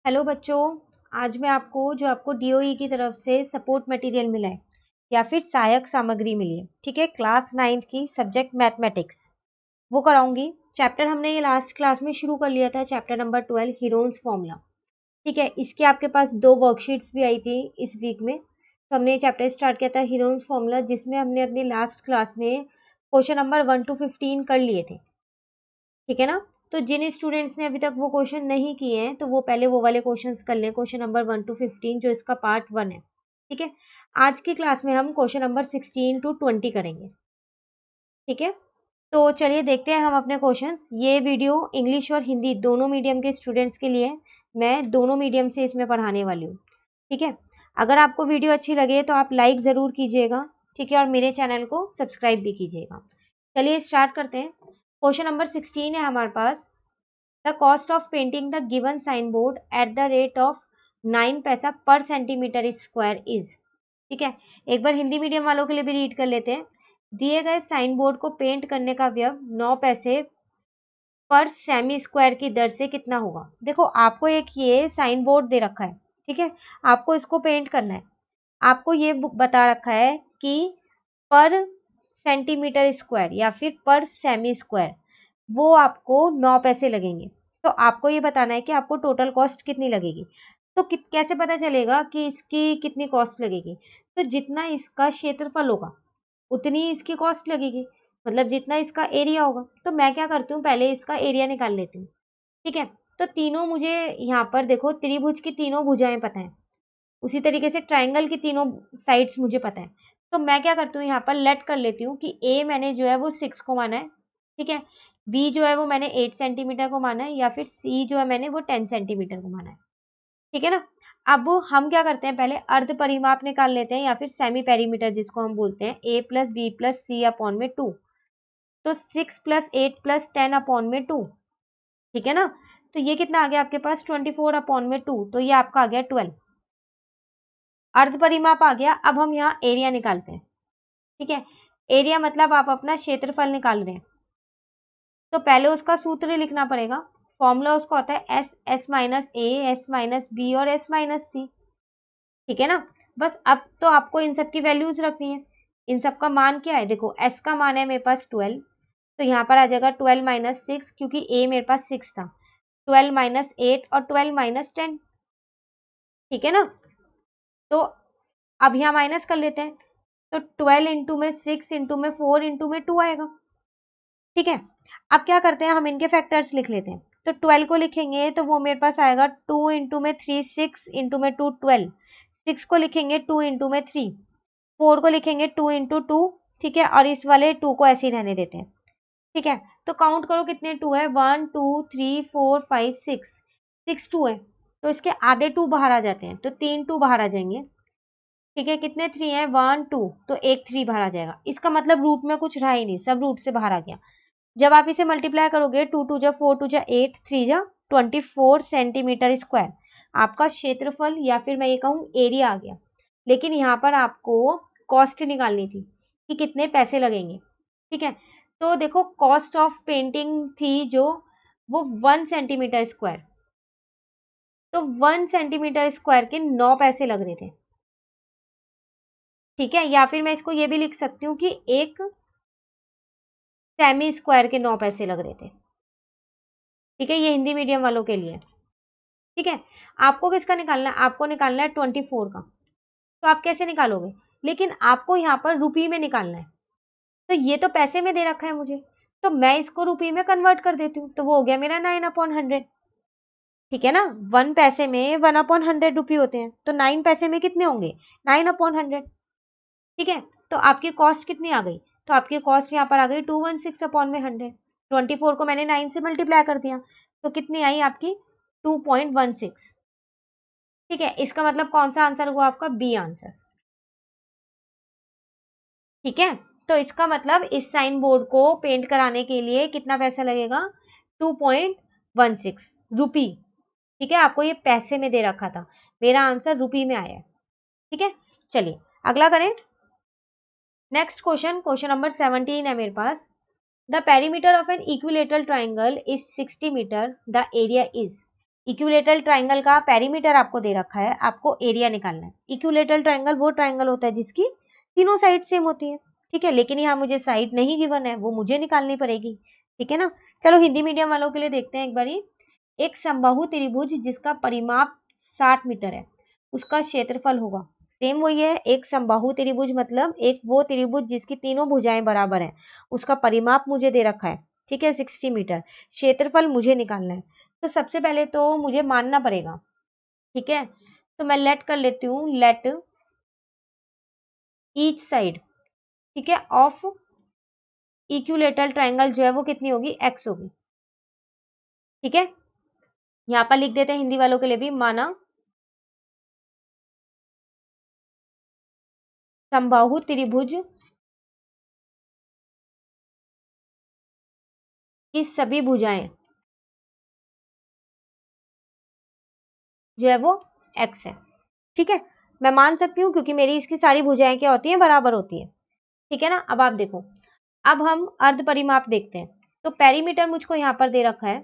Hello बच्चों। आज मैं आपको डीओई की तरफ से सपोर्ट मटेरियल मिला है या फिर सहायक सामग्री मिली है, ठीक है, क्लास 9th की सब्जेक्ट मैथमेटिक्स वो कराऊंगी। चैप्टर हमने ये लास्ट क्लास में शुरू कर लिया था, चैप्टर नंबर 12 हीरोन्स फॉर्मूला। ठीक है, इसके आपके पास 2 वर्कशीट्स भी आई थी इस वीक में। तो हमने ये चैप्टर स्टार्ट किया था हीरोन्स फॉर्मूला, जिसमें हमने अपनी लास्ट क्लास में क्वेश्चन नंबर 1 to 15 कर लिए थे। ठीक है ना। तो जिन स्टूडेंट्स ने अभी तक वो क्वेश्चन नहीं किए हैं तो वो पहले वो वाले क्वेश्चंस कर लें, क्वेश्चन नंबर 1 to 15 जो इसका पार्ट 1 है। ठीक है, आज की क्लास में हम क्वेश्चन नंबर 16 to 20 करेंगे। ठीक है, तो चलिए देखते हैं हम अपने क्वेश्चंस। ये वीडियो इंग्लिश और हिंदी दोनों मीडियम के स्टूडेंट्स के लिए, मैं दोनों मीडियम से इसमें पढ़ाने वाली हूँ। ठीक है, अगर आपको वीडियो अच्छी लगे तो आप लाइक ज़रूर कीजिएगा, ठीक है, और मेरे चैनल को सब्सक्राइब भी कीजिएगा। चलिए स्टार्ट करते हैं। क्वेश्चन नंबर 16 है हमारे पास। The cost of painting the given signboard at the rate of 9 पैसा पर सेंटीमीटर स्क्वायर इज। ठीक है, एक बार हिंदी मीडियम वालों के लिए भी रीड कर लेते हैं। दिए गए साइन बोर्ड को पेंट करने का व्यय 9 पैसे पर सेमी स्क्वायर की दर से कितना होगा। देखो, आपको एक ये साइन बोर्ड दे रखा है, ठीक है, आपको इसको पेंट करना है। आपको ये बता रखा है कि पर सेंटीमीटर स्क्वायर या फिर पर सेमी स्क्वायर वो आपको 9 पैसे लगेंगे। तो आपको ये बताना है कि आपको टोटल कॉस्ट कितनी लगेगी। तो कैसे पता चलेगा कि इसकी कितनी कॉस्ट लगेगी। तो जितना इसका क्षेत्रफल होगा उतनी इसकी कॉस्ट लगेगी, मतलब जितना इसका एरिया होगा। तो मैं क्या करती हूँ, पहले इसका एरिया निकाल लेती हूँ। ठीक है, तो तीनों मुझे यहाँ पर देखो, त्रिभुज की तीनों भुजाएं पता है, उसी तरीके से ट्राइंगल की तीनों साइड्स मुझे पता है। तो मैं क्या करती हूँ, यहाँ पर लेट कर लेती हूँ कि ए मैंने जो है वो 6 को माना है। ठीक है, बी जो है वो मैंने 8 सेंटीमीटर को माना है, या फिर सी जो है मैंने वो 10 सेंटीमीटर को माना है। ठीक है ना। अब हम क्या करते हैं, पहले अर्ध परिमाप निकाल लेते हैं या फिर सेमी पेरीमीटर जिसको हम बोलते हैं, ए plus B plus C upon में 2। तो 6 प्लस 8 प्लस 10 अपॉन में 2। ठीक है ना। तो ये कितना आ गया आपके पास, 24 अपॉन में 2, तो ये आपका आ गया 12। अर्ध परिमाप आ गया। अब हम यहाँ एरिया निकालते हैं। ठीक है, एरिया मतलब आप अपना क्षेत्रफल निकाल रहे हैं। तो पहले उसका सूत्र लिखना पड़ेगा। फॉर्मूला उसका होता है एस, एस माइनस ए, एस माइनस बी और एस माइनस सी। ठीक है ना। बस अब तो आपको इन सब की वैल्यूज रखनी है। इन सब का मान क्या है, देखो एस का मान है मेरे पास 12, तो यहाँ पर आ जाएगा 12 माइनस 6, क्योंकि ए मेरे पास 6 था। 12 माइनस 8 और 12 माइनस 10। ठीक है ना। तो अब यहाँ माइनस कर लेते हैं। तो 12 इंटू में 6 इंटू में 4 इंटू में 2 आएगा। ठीक है, अब क्या करते हैं, हम इनके फैक्टर्स लिख लेते हैं। तो 12 को लिखेंगे तो वो मेरे पास आएगा 2 इंटू में 3 6 इंटू में 2 12। 6 को लिखेंगे 2 इंटू में 3। 4 को लिखेंगे 2 इंटू 2। ठीक है, और इस वाले 2 को ऐसे ही रहने देते हैं। ठीक है, तो काउंट करो कितने 2 है, 1 2 3 4 5 6। 6 2 है, तो इसके आधे 2 बाहर आ जाते हैं, तो 3 2 बाहर आ जाएंगे। ठीक है, कितने 3 है, 1 2, तो एक 3 बाहर आ जाएगा। इसका मतलब रूट में कुछ रहा ही नहीं, सब रूट से बाहर आ गया। जब आप इसे मल्टीप्लाई करोगे, 2 2 जा 4 2 जा 8 3 जा 24 सेंटीमीटर स्क्वायर आपका क्षेत्रफल या फिर मैं ये कहूँ एरिया आ गया। लेकिन यहाँ पर आपको कॉस्ट निकालनी थी कि कितने पैसे लगेंगे। ठीक है, तो देखो कॉस्ट ऑफ पेंटिंग थी जो वो 1 सेंटीमीटर स्क्वायर, तो 1 सेंटीमीटर स्क्वायर के 9 पैसे लग रहे थे। ठीक है, या फिर मैं इसको ये भी लिख सकती हूँ कि एक सेमी स्क्वायर के 9 पैसे लग रहे थे। ठीक है, ये हिंदी मीडियम वालों के लिए। ठीक है, आपको किसका निकालना है, आपको निकालना है 24 का। तो आप कैसे निकालोगे, लेकिन आपको यहाँ पर रुपये में निकालना है। तो ये तो पैसे में दे रखा है मुझे, तो मैं इसको रुपये में कन्वर्ट कर देती हूँ, तो वो हो गया मेरा 9/100। ठीक है ना, 1 पैसे में 1/100 रुपये होते हैं, तो 9 पैसे में कितने होंगे, 9/100। ठीक है, तो आपकी कॉस्ट कितनी आ गई, तो आपकी कॉस्ट यहाँ पर आ गई 216/100। 24 को मैंने 9 से मल्टीप्लाई कर दिया, तो कितनी आई आपकी 2.16। ठीक है, इसका मतलब कौन सा आंसर हुआ आपका, बी आंसर। ठीक है, तो इसका मतलब इस साइन बोर्ड को पेंट कराने के लिए कितना पैसा लगेगा, 2.16 रुपी। ठीक है, आपको ये पैसे में दे रखा था, मेरा आंसर रुपी में आया है। ठीक है, चलिए अगला करें। नेक्स्ट क्वेश्चन, क्वेश्चन नंबर 17 है मेरे पास। The perimeter of an equilateral triangle is 60 metre, the area is. Equilateral triangle का पेरीमीटर आपको दे रखा है, आपको एरिया निकालना है। इक्विलेटरल ट्राइंगल वो ट्राइंगल होता है जिसकी तीनों साइड सेम होती है, ठीक है, लेकिन यहाँ मुझे साइड नहीं गिवन है, वो मुझे निकालनी पड़ेगी, ठीक है ना। चलो हिंदी मीडियम वालों के लिए देखते हैं एक बारी। एक समबाहु त्रिभुज जिसका परिमाप 60 मीटर है, उसका क्षेत्रफल होगा, सेम वही है, एक समबाहु त्रिभुज मतलब एक वो त्रिभुज जिसकी तीनों भुजाएं बराबर हैं, उसका परिमाप मुझे दे रखा है, ठीक है, 60 मीटर, क्षेत्रफल मुझे निकालना है। तो सबसे पहले तो मुझे मानना पड़ेगा, ठीक है, तो मैं लेट कर लेती हूँ, लेट ईच साइड, ठीक है, ऑफ इक्विलेटरल ट्राइंगल जो है वो कितनी होगी, एक्स होगी, ठीक है। यहाँ पर लिख देते हैं हिंदी वालों के लिए भी, माना समबाहु त्रिभुज की सभी भुजाएं जो है वो एक्स है, ठीक है, मैं मान सकती हूँ क्योंकि मेरी इसकी सारी भुजाएं क्या होती हैं, बराबर होती है, ठीक है ना। अब आप देखो, अब हम अर्ध परिमाप देखते हैं। तो पेरीमीटर मुझको यहाँ पर दे रखा है,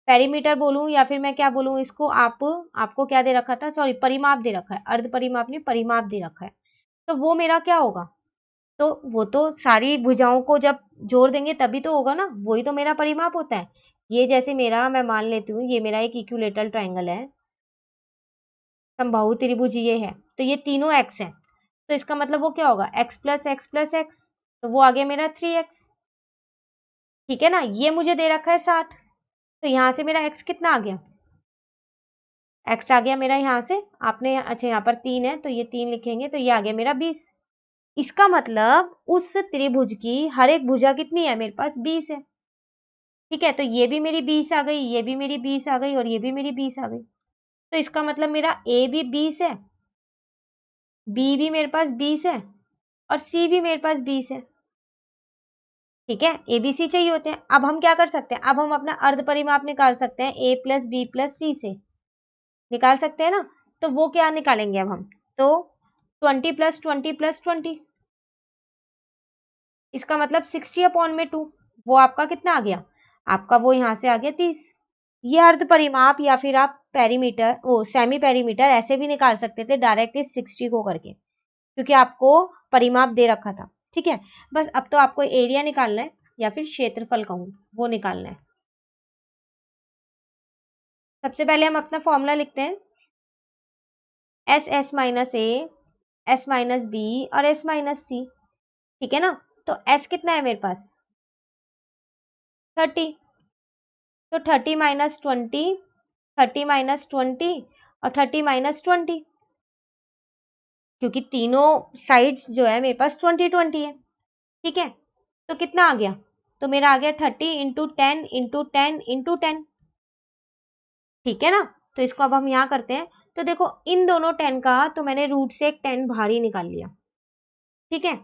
पेरीमीटर बोलूं या फिर मैं क्या बोलूं इसको, आपको क्या दे रखा था, सॉरी परिमाप दे रखा है, अर्ध परिमाप नहीं परिमाप दे रखा है। तो वो मेरा क्या होगा, तो वो तो सारी भुजाओं को जब जोड़ देंगे तभी तो होगा ना, वही तो मेरा परिमाप होता है। ये जैसे मेरा, मैं मान लेती हूँ ये मेरा एक इक्विलेटरल ट्राइंगल है, समबाहु त्रिभुज ये है, तो ये तीनों एक्स है, तो इसका मतलब वो क्या होगा, x plus x plus x, तो वो आ गया मेरा 3x, ठीक है ना। ये मुझे दे रखा है 60, तो यहां से मेरा एक्स कितना आ गया, एक्स आ गया मेरा यहाँ से, आपने अच्छा यहाँ पर 3 है तो ये 3 लिखेंगे, तो ये आ गया मेरा 20। इसका मतलब उस त्रिभुज की हर एक भुजा कितनी है, मेरे पास 20 है, ठीक है, तो ये भी मेरी 20 आ गई, ये भी मेरी 20 आ गई और ये भी मेरी 20 आ गई। तो इसका मतलब मेरा ए भी 20 है, बी भी मेरे पास 20 है और सी भी मेरे पास 20 है, ठीक है, एबीसी चाहिए होते हैं। अब हम क्या कर सकते हैं, अब हम अपना अर्ध परिमाप निकाल सकते हैं ए प्लस बी प्लस सी से, निकाल सकते हैं ना। तो वो क्या निकालेंगे अब हम, तो 20 प्लस 20 प्लस 20, इसका मतलब 60/2, वो आपका कितना आ गया, आपका वो यहाँ से आ गया 30। ये अर्ध परिमाप या फिर आप पेरीमीटर, वो सेमी पेरीमीटर ऐसे भी निकाल सकते थे डायरेक्ट इस 60 को करके, क्योंकि आपको परिमाप दे रखा था, ठीक है। बस अब तो आपको एरिया निकालना है या फिर क्षेत्रफल कहूं वो निकालना है। सबसे पहले हम अपना फॉर्मूला लिखते हैं, एस एस माइनस ए, एस माइनस बी और एस माइनस सी, ठीक है ना। तो एस कितना है मेरे पास 30, तो 30 माइनस 20, 30 माइनस 20 और 30 माइनस 20, क्योंकि तीनों साइड्स जो है मेरे पास 20 है, ठीक है। तो कितना आ गया, तो मेरा आ गया 30 इंटू 10 इंटू 10 इंटू 10, ठीक है ना। तो इसको अब हम यहाँ करते हैं, तो देखो इन दोनों 10 का तो मैंने रूट से एक 10 बाहर ही निकाल लिया, ठीक है।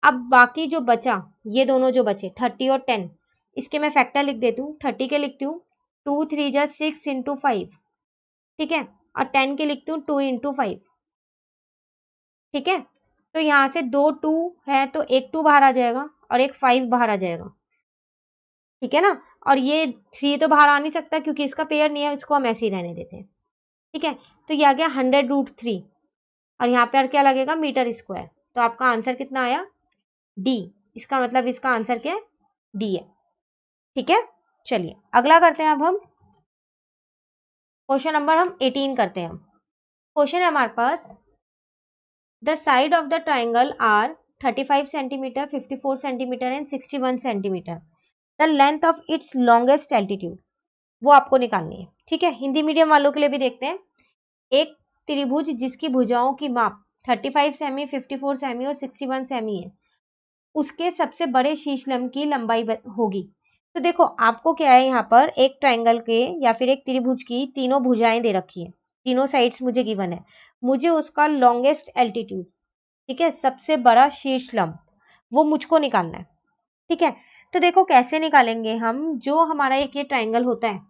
अब बाकी जो बचा, ये दोनों जो बचे 30 और 10, इसके मैं फैक्टर लिख देती हूँ, 30 के लिखती हूँ 2 3 जा 6 इंटू 5, ठीक है, और 10 के लिखती हूँ 2 इंटू 5, ठीक है। तो यहाँ से दो 2 है तो एक 2 बाहर आ जाएगा और एक 5 बाहर आ जाएगा, ठीक है ना। और ये 3 तो बाहर आ नहीं सकता क्योंकि इसका पेयर नहीं है, इसको हम ऐसे ही रहने देते हैं, ठीक है। तो ये आ गया 100√3 और यहाँ पर क्या लगेगा, मीटर स्क्वायर, तो आपका आंसर कितना आया, डी। इसका मतलब इसका आंसर क्या है, डी है, ठीक है। चलिए अगला करते हैं, अब हम क्वेश्चन नंबर हम 18 करते हैं। क्वेश्चन है हमारे पास, the side of the triangle are 35 centimetre 54 centimetre and 61 centimetre, the length of its longest altitude, वो आपको निकालनी है, ठीक है। हिंदी मीडियम वालों के लिए भी देखते हैं। एक त्रिभुज जिसकी भुजाओं की माप 35 सेमी 54 सेमी और 61 सेमी है, उसके सबसे बड़े शीर्षलंब की लंबाई होगी। तो देखो आपको क्या है, यहाँ पर एक ट्राइंगल के या फिर एक त्रिभुज की तीनों भुजाएं दे रखी है, तीनों साइड्स मुझे गिवन है, मुझे उसका लॉन्गेस्ट एल्टीट्यूड, ठीक है, सबसे बड़ा शीर्षलंब, वो मुझको निकालना है, ठीक है। तो देखो कैसे निकालेंगे हम, जो हमारा एक ये ट्राइंगल होता है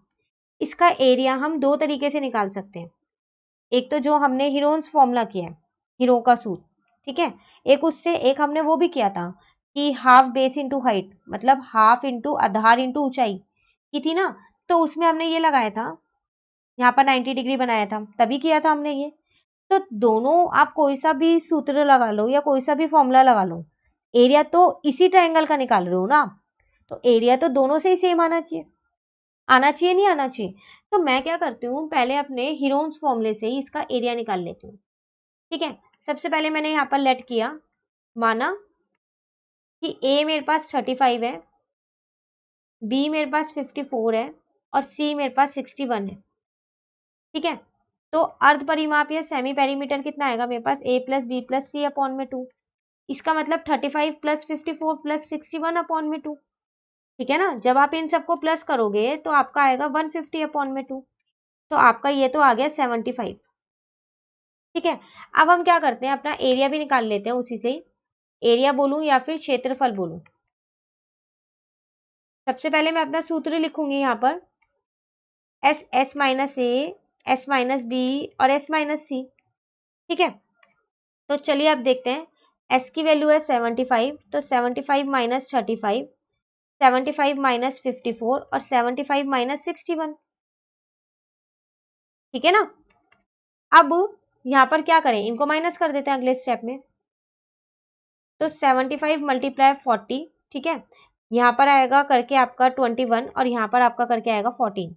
इसका एरिया हम दो तरीके से निकाल सकते हैं। एक तो जो हमने हीरोन्स फॉर्मूला किया है, हीरो का सूत्र, ठीक है, एक उससे एक हमने वो भी किया था कि हाफ बेस इंटू हाइट, मतलब हाफ इंटू आधार इंटू ऊंचाई की थी ना, तो उसमें हमने ये लगाया था यहाँ पर 90 डिग्री बनाया था, तभी किया था हमने ये। तो दोनों आप कोई सा भी सूत्र लगा लो या कोई सा भी फॉर्मूला लगा लो, एरिया तो इसी ट्रायंगल का निकाल रहे हो ना, तो एरिया तो दोनों से ही सेम आना चाहिए, नहीं आना चाहिए। तो मैं क्या करती हूँ, पहले अपने हीरोन्स फॉर्मूले से ही इसका एरिया निकाल लेती हूँ। ठीक है, सबसे पहले मैंने यहाँ पर लेट किया, माना कि ए मेरे पास 35 है, बी मेरे पास 54 है और सी मेरे पास 61 है। ठीक है, तो अर्ध परिमाप या सेमी पेरीमीटर कितना आएगा मेरे पास, a plus B plus C upon में 2। इसका मतलब 35 प्लस 54 प्लस 61 अपॉन में 2। ठीक है ना, जब आप इन सबको प्लस करोगे तो आपका आएगा 150 अपॉन में 2। तो आपका ये तो आ गया 75। ठीक है, अब हम क्या करते हैं, अपना एरिया भी निकाल लेते हैं उसी से ही। एरिया बोलूं या फिर क्षेत्रफल बोलूं, सबसे पहले मैं अपना सूत्र लिखूंगी यहाँ पर, एस माइनस ए, एस माइनस बी और एस माइनस सी। ठीक है, तो चलिए अब देखते हैं, एस की वैल्यू है 75, तो 75 माइनस 35, 75 माइनस 54 और 75 माइनस 61। ठीक है ना, अब यहाँ पर क्या करें, इनको माइनस कर देते हैं अगले स्टेप में। तो 75 मल्टीप्लाई 40, ठीक है, यहाँ पर आएगा करके आपका 21 और यहाँ पर आपका करके आएगा 14।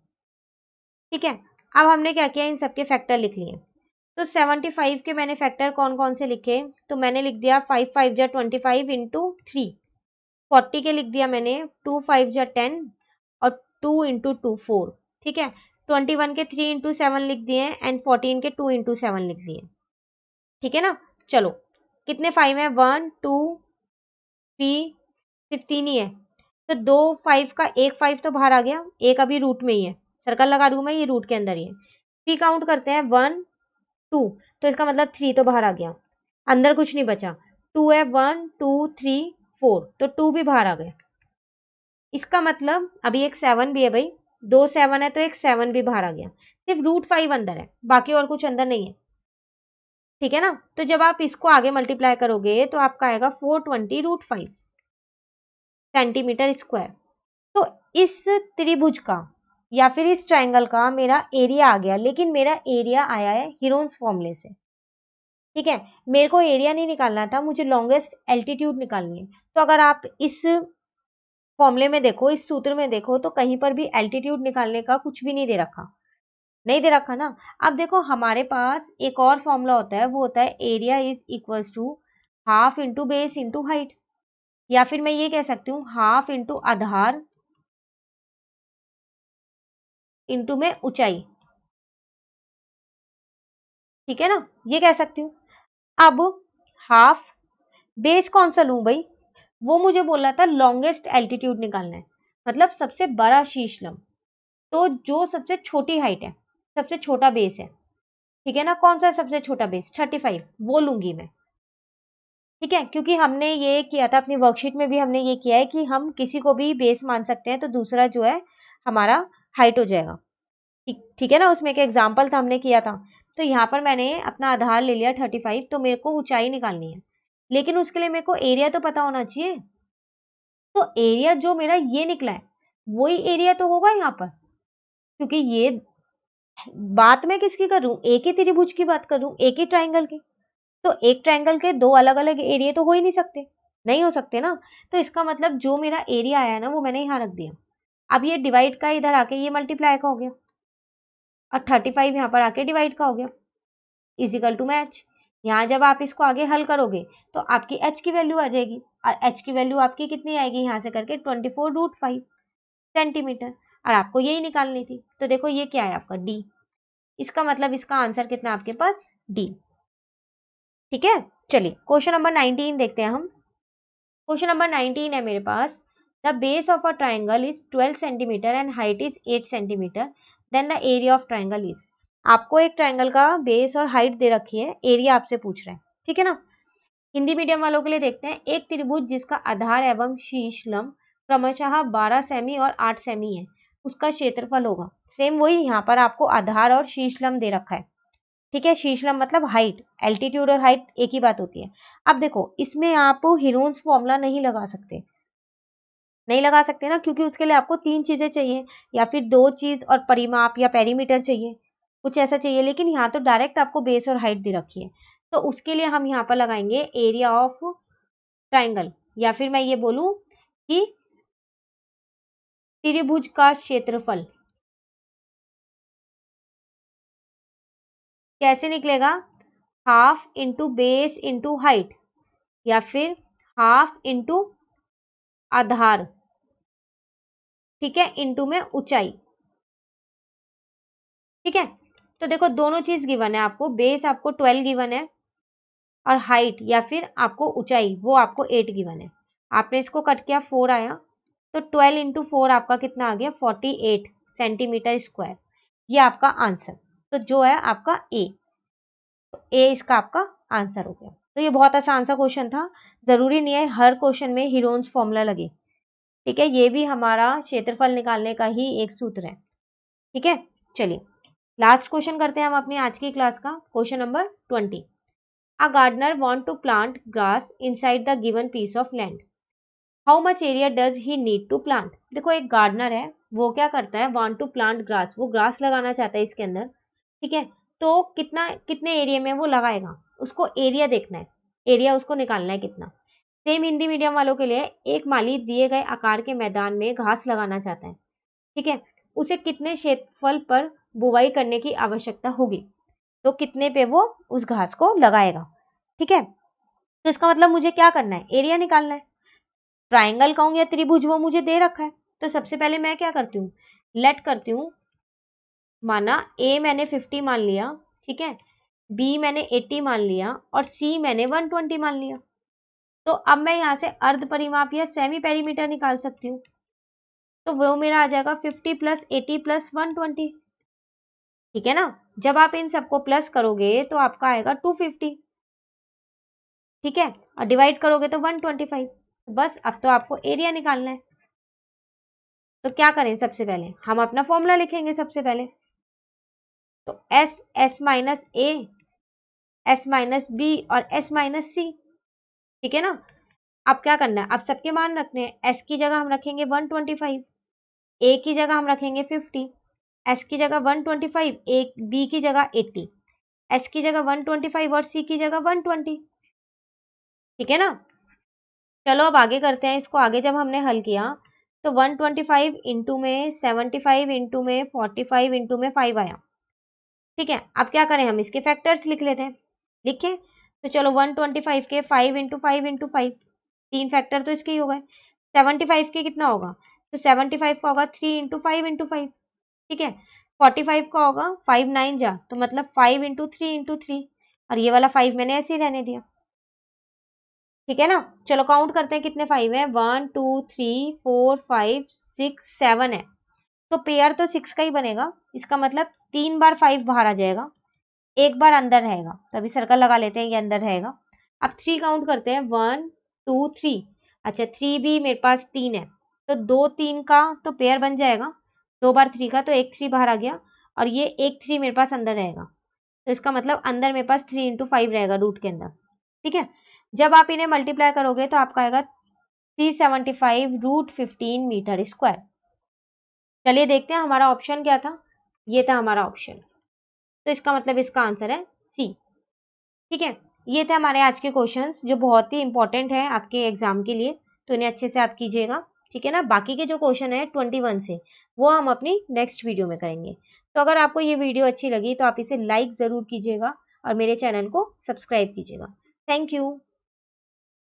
ठीक है, अब हमने क्या किया, इन सबके फैक्टर लिख लिए। तो 75 के मैंने फैक्टर कौन कौन से लिखे, तो मैंने लिख दिया 5 5 जा 25 इंटू 3। 40 के लिख दिया मैंने 2 5 जा 10 और 2 इंटू 2 4। ठीक है, 21 के 3 इंटू 7 लिख दिए एंड 14 के 2 इंटू 7 लिख दिए। ठीक है ना, चलो कितने 5 है, 1 2 3, सिर्फ 3 ही है, तो 2 5 का एक 5 तो बाहर आ गया, एक अभी रूट में ही है, सर्कल लगा दूं मैं, ये रूट के अंदर ही है। 3 काउंट करते हैं, 1 2, तो इसका मतलब 3 तो बाहर आ गया, अंदर कुछ नहीं बचा। 2 है, 1 2 3 4, तो 2 भी बाहर आ गया। इसका मतलब अभी एक 7 भी है भाई, 2 7 है तो एक 7 भी बाहर आ गया, सिर्फ रूट 5 अंदर है, बाकी और कुछ अंदर नहीं है। ठीक है ना, तो जब आप इसको आगे मल्टीप्लाई करोगे तो आपका आएगा 420 रूट 5 सेंटीमीटर स्क्वायर। तो इस त्रिभुज का या फिर इस ट्रायंगल का मेरा एरिया आ गया, लेकिन मेरा एरिया आया है हीरोन्स फॉर्मूले से। ठीक है, मेरे को एरिया नहीं निकालना था, मुझे लॉन्गेस्ट एल्टीट्यूड निकालनी है। तो अगर आप इस फॉर्मूले में देखो, इस सूत्र में देखो, तो कहीं पर भी एल्टीट्यूड निकालने का कुछ भी नहीं दे रखा, नहीं दे रखा ना। अब देखो हमारे पास एक और फॉर्मूला होता है, वो होता है area is equals to half into base into height, या फिर मैं ये कह सकती हूँ हाफ इंटू आधार इंटू में ऊंचाई। ठीक है ना, ये कह सकती हूँ। अब हाफ बेस कौन सा लूं भाई, वो मुझे बोला था लॉन्गेस्ट एल्टीट्यूड निकालना है, मतलब सबसे बड़ा शीर्षलम, तो जो सबसे छोटी हाइट है, सबसे छोटा बेस है। ठीक है ना, कौन सा सबसे छोटा बेस, 35, वो लूंगी मैं। ठीक है, क्योंकि हमने ये किया था अपनी वर्कशीट में भी, हमने ये किया है कि हम किसी को भी बेस मान सकते हैं, तो दूसरा जो है हमारा हाइट हो जाएगा। ठीक है ना, उसमें एक एग्जाम्पल था, हमने किया था। तो यहाँ पर मैंने अपना आधार ले लिया 35, तो मेरे को ऊंचाई निकालनी है, लेकिन उसके लिए मेरे को एरिया तो पता होना चाहिए। तो एरिया जो मेरा ये निकला है, वही एरिया तो होगा यहाँ पर, क्योंकि ये बात मैं किसकी कर रही हूँ, एक ही त्रिभुज की बात कर रही हूँ, एक ही ट्राइंगल की। तो एक ट्राइंगल के दो अलग अलग एरिया तो हो ही नहीं सकते, नहीं हो सकते ना। तो इसका मतलब जो मेरा एरिया आया ना, वो मैंने यहाँ रख दिया। अब ये डिवाइड का इधर आके ये मल्टीप्लाई का हो गया, और 35 यहाँ पर आके डिवाइड का हो गया, इजिकल टू में एच। यहाँ जब आप इसको आगे हल करोगे तो आपकी एच की वैल्यू आ जाएगी, और एच की वैल्यू आपकी कितनी आएगी, यहाँ से करके 24 रूट 5 सेंटीमीटर, और आपको यही निकालनी थी। तो देखो ये क्या है आपका डी, इसका मतलब इसका आंसर कितना आपके पास, डी। ठीक है, चलिए क्वेश्चन नंबर 19 देखते हैं हम। क्वेश्चन नंबर 19 है मेरे पास, the base of a triangle is 12 centimetre and height is 8 centimetre, then the area of triangle is. आपको एक ट्राइंगल का बेस और हाइट दे रखी है, एरिया आपसे पूछ रहा है। ठीक है ना, हिंदी मीडियम वालों के लिए देखते हैं, एक त्रिभुज जिसका आधार एवं शीर्ष लंब क्रमशः 12 सेमी और 8 सेमी है, उसका क्षेत्रफल होगा। सेम वही, यहाँ पर आपको आधार और शीर्ष लंब दे रखा है। ठीक है, शीर्ष लंब मतलब हाइट, एल्टीट्यूड और हाइट एक ही बात होती है। अब देखो इसमें आप हीरोन्स फॉर्मूला नहीं लगा सकते, नहीं लगा सकते ना, क्योंकि उसके लिए आपको तीन चीजें चाहिए, या फिर दो चीज और परिमाप या पेरीमीटर चाहिए। कुछ ऐसा चाहिए, लेकिन यहाँ तो डायरेक्ट आपको बेस और हाइट दे रखी है, तो उसके लिए हम यहाँ पर लगाएंगे एरिया ऑफ ट्राइंगल, या फिर मैं ये बोलूं कि त्रिभुज का क्षेत्रफल। कैसे निकलेगा? Half into base into height, या फिर हाफ इंटू आधार, ठीक है, इंटू में ऊंचाई। ठीक है, तो देखो दोनों चीज गिवन है आपको, बेस आपको 12 गिवन है और हाइट या फिर आपको ऊंचाई वो आपको 8 गिवन है। आपने इसको कट किया, 4 आया, तो 12 इंटू 4 आपका कितना आ गया? 48 सेंटीमीटर स्क्वायर। ये आपका आंसर, तो जो है आपका ए, तो ए इसका आपका आंसर हो गया। तो ये बहुत आसान सा क्वेश्चन था, जरूरी नहीं है हर क्वेश्चन में हीरोन्स फॉर्मूला लगे। ठीक है, ये भी हमारा क्षेत्रफल निकालने का ही एक सूत्र है। ठीक है, चलिए लास्ट क्वेश्चन करते हैं हम अपनी आज की क्लास का, question number 20। A gardener want to plant grass inside the given piece of land, how much area does he need to plant. देखो एक गार्डनर है, वो क्या करता है, वांट टू प्लांट ग्रास, वो ग्रास लगाना चाहता है इसके अंदर। ठीक है, तो कितने एरिया में वो लगाएगा, उसको एरिया देखना है, एरिया उसको निकालना है कितना। सेम हिंदी मीडियम वालों के लिए, एक माली दिए गए आकार के मैदान में घास लगाना चाहता है। ठीक है, उसे कितने क्षेत्रफल पर बुवाई करने की आवश्यकता होगी, तो कितने पे वो उस घास को लगाएगा। ठीक है, तो इसका मतलब मुझे क्या करना है, एरिया निकालना है। ट्राइंगल कहूं या त्रिभुज वो मुझे दे रखा है, तो सबसे पहले मैं क्या करती हूँ, लेट करती हूँ, माना ए मैंने 50 मान लिया, ठीक है, बी मैंने 80 मान लिया और सी मैंने 120 मान लिया। तो अब मैं यहाँ से अर्ध परिमाप या सेमी पेरीमीटर निकाल सकती हूँ, तो वो मेरा आ जाएगा 50 प्लस 80 प्लस 120। ठीक है ना, जब आप इन सबको प्लस करोगे तो आपका आएगा 250। ठीक है, और डिवाइड करोगे तो 125। बस अब तो आपको एरिया निकालना है, तो क्या करें, सबसे पहले हम अपना फॉर्मूला लिखेंगे सबसे पहले, तो एस माइनस ए, एस माइनस बी और एस माइनस सी। ठीक है ना, अब क्या करना है, अब सबके मान रखने हैं, एस की जगह हम रखेंगे 125, ए की जगह हम रखेंगे 50, एस की जगह 125, ए बी की जगह 80, एस की जगह 125 और सी की जगह 120। ठीक है ना, चलो अब आगे करते हैं इसको। आगे जब हमने हल किया तो 125 इंटू में 75 इंटू में 45 इंटू में 5 आया। ठीक है, अब क्या करें, हम इसके फैक्टर्स लिख लेते हैं। लिखे, तो चलो 125 के 5 इंटू 5 इंटू 5, 3 फैक्टर तो इसके ही हो गए। 75 के कितना होगा, तो 75 का होगा 3 इंटू 5 इंटू 5। ठीक है, 45 का होगा 5 9 जा, तो मतलब 5 इंटू 3 इंटू 3, और ये वाला 5 मैंने ऐसे ही रहने दिया। ठीक है ना, चलो काउंट करते हैं कितने 5 है, 1 2 3 4 5 6 7 है, तो पेयर तो 6 का ही बनेगा। इसका मतलब 3 बार 5 बाहर आ जाएगा, एक बार अंदर रहेगा, तो अभी सर्कल लगा लेते हैं, ये अंदर रहेगा। अब 3 काउंट करते हैं, 1 2 3, अच्छा 3 भी मेरे पास 3 है, तो 2 3 का तो पेयर बन जाएगा, 2 बार 3 का, तो एक 3 बाहर आ गया, और ये एक 3 मेरे पास अंदर रहेगा, तो इसका मतलब अंदर मेरे पास 3 इंटू 5 रहेगा रूट के अंदर। ठीक है, जब आप इन्हें मल्टीप्लाई करोगे तो आपका आएगा 375 रूट 15 मीटर स्क्वायर। चलिए देखते हैं हमारा ऑप्शन क्या था, ये था हमारा ऑप्शन, तो इसका मतलब इसका आंसर है सी। ठीक है, ये थे हमारे आज के क्वेश्चंस जो बहुत ही इंपॉर्टेंट है आपके एग्जाम के लिए, तो इन्हें अच्छे से आप कीजिएगा। ठीक है ना, बाकी के जो क्वेश्चन है 21 से वो हम अपनी नेक्स्ट वीडियो में करेंगे। तो अगर आपको ये वीडियो अच्छी लगी तो आप इसे लाइक ज़रूर कीजिएगा और मेरे चैनल को सब्सक्राइब कीजिएगा। Thank you.